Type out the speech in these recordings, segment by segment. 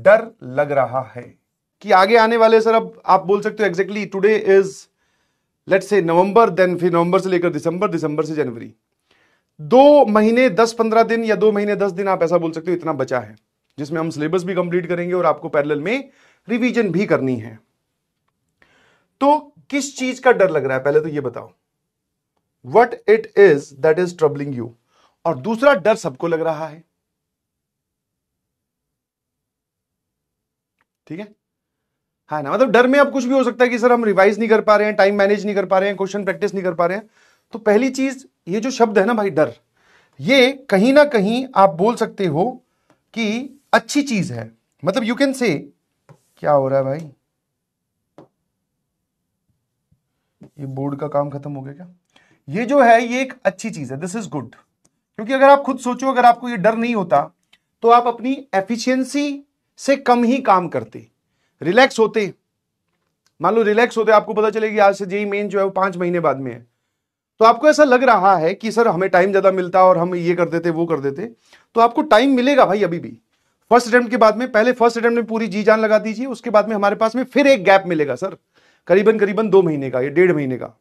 डर लग रहा है कि आगे आने वाले, सर अब आप बोल सकते हो exactly today is let's say November, then फिर नवंबर से लेकर दिसंबर, दिसंबर से जनवरी, 2 महीने 10-15 दिन या 2 महीने 10 दिन आप ऐसा बोल सकते हो इतना बचा है, जिसमें हम सिलेबस भी कंप्लीट करेंगे और आपको पैरेलल में रिवीजन भी करनी है। तो किस चीज का डर लग रहा है पहले तो ये बताओ, what it is that is troubling you. और दूसरा, डर सबको लग रहा है, ठीक है ना। मतलब डर में अब कुछ भी हो सकता है कि सर हम रिवाइज नहीं कर पा रहे हैं, टाइम मैनेज नहीं कर पा रहे हैं, क्वेश्चन प्रैक्टिस नहीं कर पा रहे हैं। तो पहली चीज, ये जो शब्द है ना भाई डर, ये कहीं ना कहीं आप बोल सकते हो कि अच्छी चीज है। मतलब यू कैन से, क्या हो रहा है भाई, ये बोर्ड का काम खत्म हो गया क्या? ये जो है ये एक अच्छी चीज है, दिस इज गुड। क्योंकि अगर आप खुद सोचो, अगर आपको ये डर नहीं होता तो आप अपनी एफिशिएंसी से कम ही काम करते, रिलैक्स होते। मान लो रिलैक्स होते, आपको पता चलेगी आज से जेईई मेन जो है वो 5 महीने बाद में है, तो आपको ऐसा लग रहा है कि सर हमें टाइम ज्यादा मिलता और हम ये कर देते वो कर देते, तो आपको टाइम मिलेगा भाई अभी भी। फर्स्ट अटेम्प्ट के बाद में, पहले फर्स्ट अटेम्प्ट में पूरी जी जान लगा दीजिए, उसके बाद में हमारे पास में फिर एक गैप मिलेगा सर, करीबन करीबन 2 महीने का या 1.5 महीने का।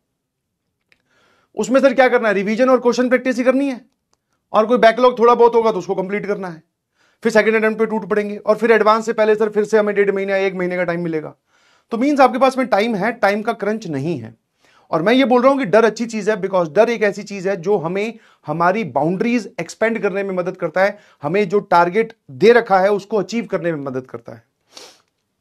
उसमें सर क्या करना है, रिवीजन और क्वेश्चन प्रैक्टिस ही करनी है, और कोई बैकलॉग थोड़ा बहुत होगा तो उसको कंप्लीट करना है। फिर सेकंड अटेम्प्ट पे टूट पड़ेंगे, और फिर एडवांस से पहले सर फिर से हमें 1.5 महीने या 1 महीने का टाइम मिलेगा। तो मींस आपके पास में टाइम है, टाइम का क्रंच नहीं है। और मैं ये बोल रहा हूं कि डर अच्छी चीज है, बिकॉज डर एक ऐसी चीज है जो हमें हमारी बाउंड्रीज एक्सपेंड करने में मदद करता है, हमें जो टारगेट दे रखा है उसको अचीव करने में मदद करता है।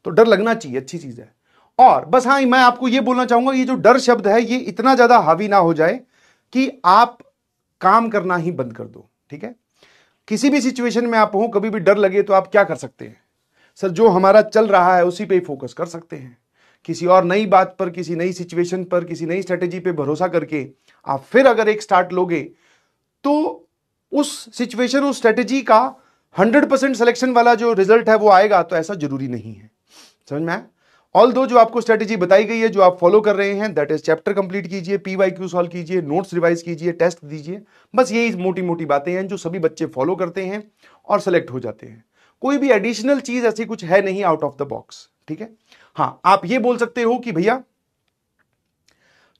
तो डर लगना चाहिए, अच्छी चीज है। और बस हाँ, मैं आपको ये बोलना चाहूंगा, ये जो डर शब्द है ये इतना ज्यादा हावी ना हो जाए कि आप काम करना ही बंद कर दो, ठीक है। किसी भी सिचुएशन में आप हो, कभी भी डर लगे तो आप क्या कर सकते हैं, सर जो हमारा चल रहा है उसी पे ही फोकस कर सकते हैं। किसी और नई बात पर, किसी नई सिचुएशन पर, किसी नई स्ट्रेटेजी पे भरोसा करके आप फिर अगर एक स्टार्ट लोगे तो उस सिचुएशन, उस स्ट्रेटेजी का 100% सिलेक्शन वाला जो रिजल्ट है वो आएगा, तो ऐसा जरूरी नहीं है। समझ में आया? ऑल दो जो आपको स्ट्रेटेजी बताई गई है, जो आप फॉलो कर रहे हैं, दैट इज चैप्टर कंप्लीट कीजिए, PYQ सॉल्व कीजिए, नोट्स रिवाइज कीजिए, टेस्ट दीजिए, बस यही मोटी मोटी बातें हैं जो सभी बच्चे फॉलो करते हैं और सेलेक्ट हो जाते हैं। कोई भी एडिशनल चीज ऐसी कुछ है नहीं आउट ऑफ द बॉक्स, ठीक है। हाँ, आप ये बोल सकते हो कि भैया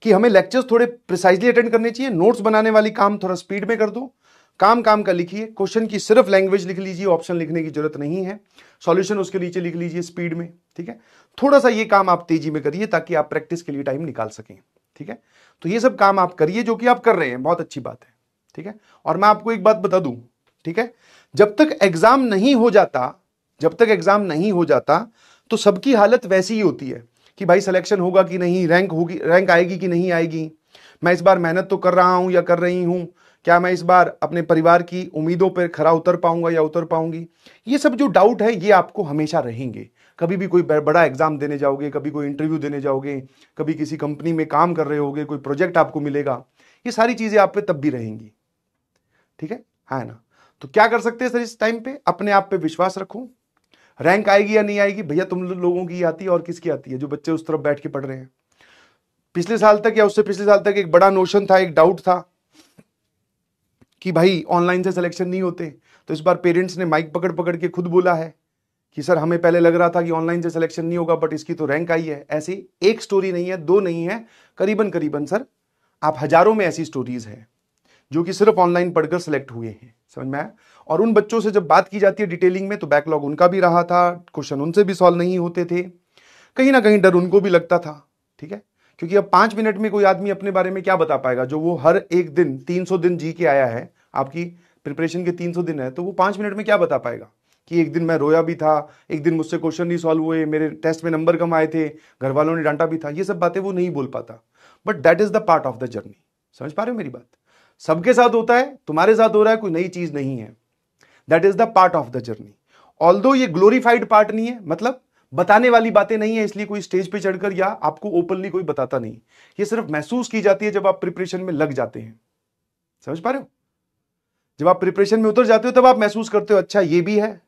कि हमें लेक्चर्स थोड़े प्रिसाइजली अटेंड करने चाहिए, नोट्स बनाने वाली काम थोड़ा स्पीड में कर दो, काम का लिखिए, क्वेश्चन की सिर्फ लैंग्वेज लिख लीजिए, ऑप्शन लिखने की जरूरत नहीं है, सॉल्यूशन उसके नीचे लिख लीजिए स्पीड में, ठीक है। थोड़ा सा ये काम आप तेजी में करिए ताकि आप प्रैक्टिस के लिए टाइम निकाल सकें, ठीक है। तो ये सब काम आप करिए जो कि आप कर रहे हैं, बहुत अच्छी बात है, ठीक है। और मैं आपको एक बात बता दूं, ठीक है, जब तक एग्जाम नहीं हो जाता तो सबकी हालत वैसी ही होती है कि भाई सिलेक्शन होगा कि नहीं, रैंक आएगी कि नहीं आएगी, मैं इस बार मेहनत तो कर रहा हूं या कर रही हूं, क्या मैं इस बार अपने परिवार की उम्मीदों पर खरा उतर पाऊंगा या उतर पाऊंगी। ये सब जो डाउट है ये आपको हमेशा रहेंगे। कभी भी कोई बड़ा एग्जाम देने जाओगे, कभी कोई इंटरव्यू देने जाओगे, कभी किसी कंपनी में काम कर रहे होगे, कोई प्रोजेक्ट आपको मिलेगा, ये सारी चीजें आप पे तब भी रहेंगी, ठीक है ना। तो क्या कर सकते हैं सर इस टाइम पे, अपने आप पे विश्वास रखो। रैंक आएगी या नहीं आएगी, भैया तुम लोगों की आती है और किसकी आती है, जो बच्चे उस तरफ बैठ के पढ़ रहे हैं। पिछले साल तक या उससे पिछले साल तक एक बड़ा नोशन था, एक डाउट था कि भाई ऑनलाइन से सिलेक्शन नहीं होते, तो इस बार पेरेंट्स ने माइक पकड़ पकड़ के खुद बोला है कि सर हमें पहले लग रहा था कि ऑनलाइन से सिलेक्शन नहीं होगा, बट इसकी तो रैंक आई है। ऐसी एक स्टोरी नहीं है, दो नहीं है, करीबन सर आप हजारों में ऐसी स्टोरीज हैं जो कि सिर्फ ऑनलाइन पढ़कर सिलेक्ट हुए हैं। समझ में आया? और उन बच्चों से जब बात की जाती है डिटेलिंग में, तो बैकलॉग उनका भी रहा था, क्वेश्चन उनसे भी सॉल्व नहीं होते थे, कहीं ना कहीं डर उनको भी लगता था, ठीक है। क्योंकि अब 5 मिनट में कोई आदमी अपने बारे में क्या बता पाएगा, जो वो हर एक दिन 300 दिन जी के आया है, आपकी प्रिपरेशन के 300 दिन है, तो वो 5 मिनट में क्या बता पाएगा कि एक दिन मैं रोया भी था, एक दिन मुझसे क्वेश्चन नहीं सॉल्व हुए, मेरे टेस्ट में नंबर कम आए थे, घर वालों ने डांटा भी था। ये सब बातें वो नहीं बोल पाता, but that is the part of the journey. समझ पा रहे हो मेरी बात? सबके साथ होता है, तुम्हारे साथ हो रहा है, कोई नई चीज नहीं है, that is the part of the journey. Although ये ग्लोरीफाइड पार्ट नहीं है, मतलब बताने वाली बातें नहीं है, इसलिए कोई स्टेज पे चढ़कर या आपको ओपनली कोई बताता नहीं, ये सिर्फ महसूस की जाती है जब आप प्रिपरेशन में लग जाते हैं। समझ पा रहे हो? जब आप प्रिपरेशन में उतर जाते हो तब आप महसूस करते हो, अच्छा ये भी है,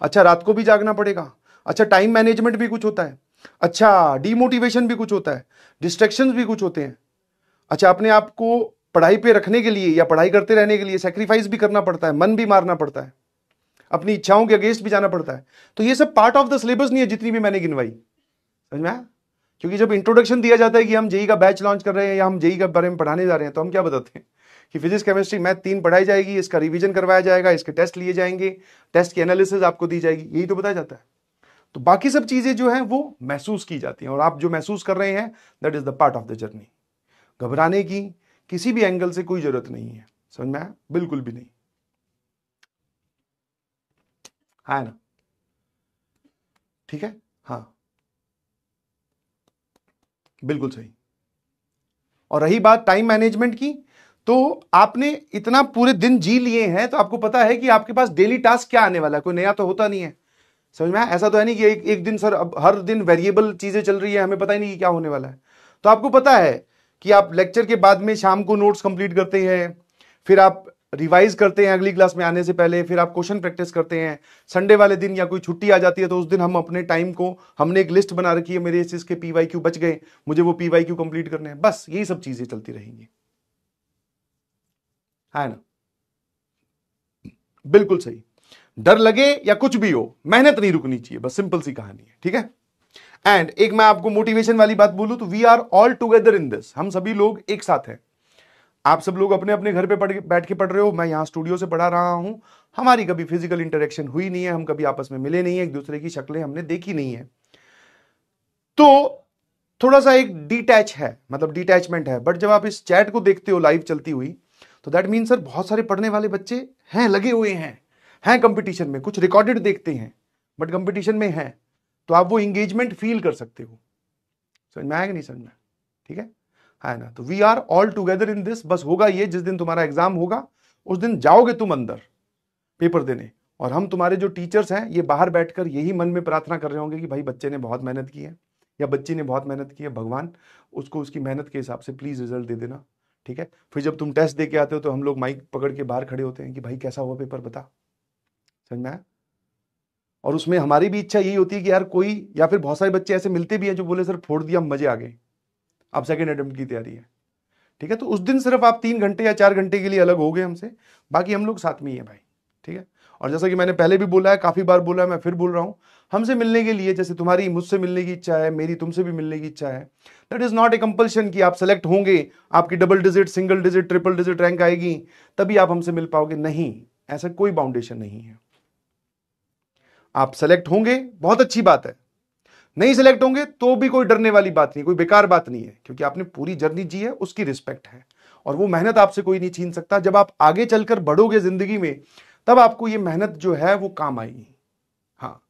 अच्छा रात को भी जागना पड़ेगा, अच्छा टाइम मैनेजमेंट भी कुछ होता है, अच्छा डीमोटिवेशन भी कुछ होता है, डिस्ट्रैक्शंस भी कुछ होते हैं, अच्छा अपने आप को पढ़ाई पे रखने के लिए या पढ़ाई करते रहने के लिए सैक्रिफाइस भी करना पड़ता है, मन भी मारना पड़ता है। अपनी इच्छाओं के अगेंस्ट भी जाना पड़ता है। तो ये सब पार्ट ऑफ द सिलेबस नहीं है जितनी भी मैंने गिनवाई, समझ में आया? क्योंकि जब इंट्रोडक्शन दिया जाता है कि हम जेई का बैच लॉन्च कर रहे हैं या हम जेई के बारे में पढ़ाने जा रहे हैं, तो हम क्या बताते हैं कि फिजिक्स केमिस्ट्री मैथ 3 पढ़ाई जाएगी, इसका रिवीजन करवाया जाएगा, इसके टेस्ट लिए जाएंगे, टेस्ट की एनालिसिस आपको दी जाएगी, यही तो बताया जाता है। तो बाकी सब चीजें जो हैं वो महसूस की जाती हैं, और आप जो महसूस कर रहे हैं that is the part of the journey. घबराने की किसी भी एंगल से कोई जरूरत नहीं है, समझ में आया? बिल्कुल भी नहीं, है ना? ठीक है, हाँ बिल्कुल सही। और रही बात टाइम मैनेजमेंट की, तो आपने इतना पूरे दिन जी लिए हैं तो आपको पता है कि आपके पास डेली टास्क क्या आने वाला है, कोई नया तो होता नहीं है, समझ में आया? ऐसा तो है नहीं कि एक दिन सर अब हर दिन वेरिएबल चीजें चल रही है, हमें पता ही नहीं कि क्या होने वाला है। तो आपको पता है कि आप लेक्चर के बाद में शाम को नोट्स कंप्लीट करते हैं, फिर आप रिवाइज करते हैं अगली क्लास में आने से पहले, फिर आप क्वेश्चन प्रैक्टिस करते हैं। संडे वाले दिन या कोई छुट्टी आ जाती है तो उस दिन हम अपने टाइम को, हमने एक लिस्ट बना रखी है, मेरे इस के पीवाईक्यू बच गए, मुझे वो पीवाईक्यू कंप्लीट करने हैं, बस यही सब चीजें चलती रहेंगी, है ना? बिल्कुल सही। डर लगे या कुछ भी हो, मेहनत नहीं रुकनी चाहिए, बस सिंपल सी कहानी है, ठीक है? एंड एक मैं आपको मोटिवेशन वाली बात बोलूं तो we are all together in this, हम सभी लोग एक साथ हैं। आप सब लोग अपने अपने घर पे बैठ के पढ़ रहे हो, मैं यहां स्टूडियो से पढ़ा रहा हूं, हमारी कभी फिजिकल इंटरेक्शन हुई नहीं है, हम कभी आपस में मिले नहीं है, एक दूसरे की शक्लें हमने देखी नहीं है, तो थोड़ा सा एक डिटैच है, मतलब डिटैचमेंट है। बट जब आप इस चैट को देखते हो लाइव चलती हुई, तो दैट मीन सर बहुत सारे पढ़ने वाले बच्चे हैं, लगे हुए हैं कंपटीशन में, कुछ रिकॉर्डेड देखते हैं बट कंपटीशन में हैं, तो आप वो इंगेजमेंट फील कर सकते हो। समझ में आया कि नहीं समझ में? ठीक है ना? तो we are all together in this. बस होगा ये, जिस दिन तुम्हारा एग्जाम होगा उस दिन जाओगे तुम अंदर पेपर देने, और हम तुम्हारे जो टीचर्स हैं ये बाहर बैठकर यही मन में प्रार्थना कर रहे होंगे कि भाई बच्चे ने बहुत मेहनत की है या बच्ची ने बहुत मेहनत की है, भगवान उसको उसकी मेहनत के हिसाब से प्लीज रिजल्ट दे देना, ठीक है? फिर जब तुम टेस्ट दे के आते हो तो हम लोग माइक पकड़ के बाहर खड़े होते हैं कि भाई कैसा हुआ पेपर, बता। समझ में आया? और उसमें हमारी भी इच्छा यही होती है कि यार कोई, या फिर बहुत सारे बच्चे ऐसे मिलते भी हैं जो बोले सर फोड़ दिया, मजे आ गए, अब सेकेंड अटेम्प्ट की तैयारी है, ठीक है? तो उस दिन सिर्फ आप 3 घंटे या 4 घंटे के लिए अलग हो गए हमसे, बाकी हम लोग साथ में ही हैं भाई, ठीक है? और जैसा कि मैंने पहले भी बोला है, काफी बार बोला है, मैं फिर बोल रहा हूं, हमसे मिलने के लिए, जैसे तुम्हारी मुझसे मिलने की इच्छा है, मेरी तुमसे भी मिलने की इच्छा है, that is not a compulsion कि आप सेलेक्ट होंगे, आपकी double digit, single digit, triple digit rank आएगी तभी आप हमसे मिल पाओगे, नहीं, ऐसा कोई बाउंडेशन नहीं है। आप सेलेक्ट होंगे बहुत अच्छी बात है, नहीं सिलेक्ट होंगे तो भी कोई डरने वाली बात नहीं, कोई बेकार बात नहीं है, क्योंकि आपने पूरी जर्नी जी है, उसकी रिस्पेक्ट है, और वो मेहनत आपसे कोई नहीं छीन सकता। जब आप आगे चलकर बढ़ोगे जिंदगी में, तब आपको ये मेहनत जो है वो काम आएगी। हाँ,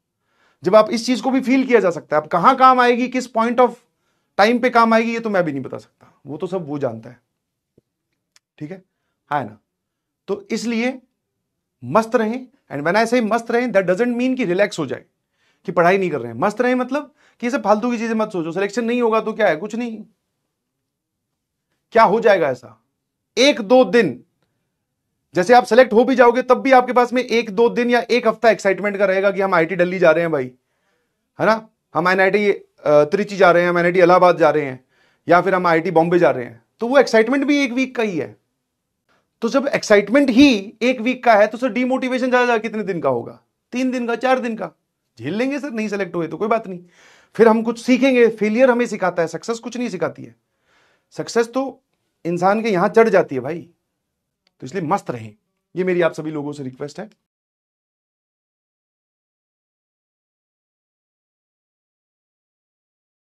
जब आप इस चीज को भी फील किया जा सकता है, अब कहां काम आएगी, किस पॉइंट ऑफ टाइम पे काम आएगी, ये तो मैं भी नहीं बता सकता, वो तो सब वो जानता है, ठीक है ना? तो इसलिए मस्त रहें, एंड व्हेन आई से मस्त रहें, दैट डजंट मीन कि रिलैक्स हो जाए, कि पढ़ाई नहीं कर रहे हैं। मस्त रहें मतलब कि ये सब फालतू की चीजें मत सोचो, सिलेक्शन नहीं होगा तो क्या है, कुछ नहीं, क्या हो जाएगा ऐसा, 1-2 दिन, जैसे आप सेलेक्ट हो भी जाओगे तब भी आपके पास में 1-2 दिन या 1 हफ्ता एक्साइटमेंट का रहेगा कि हम आईआईटी दिल्ली जा रहे हैं भाई, है ना, हम आईआईटी त्रिची जा रहे हैं, हम आईआईटी इलाहाबाद जा रहे हैं, या फिर हम आईआईटी बॉम्बे जा रहे हैं, तो वो एक्साइटमेंट भी 1 वीक का ही है। तो जब एक्साइटमेंट ही 1 वीक का है तो सर डिमोटिवेशन ज्यादा कितने दिन का होगा, 3 दिन का, 4 दिन का, झेल लेंगे सर, नहीं सेलेक्ट हुए तो कोई बात नहीं, फिर हम कुछ सीखेंगे। फेलियर हमें सिखाता है, सक्सेस कुछ नहीं सिखाती है, सक्सेस तो इंसान के यहां चढ़ जाती है भाई। तो इसलिए मस्त रहें, ये मेरी आप सभी लोगों से रिक्वेस्ट है।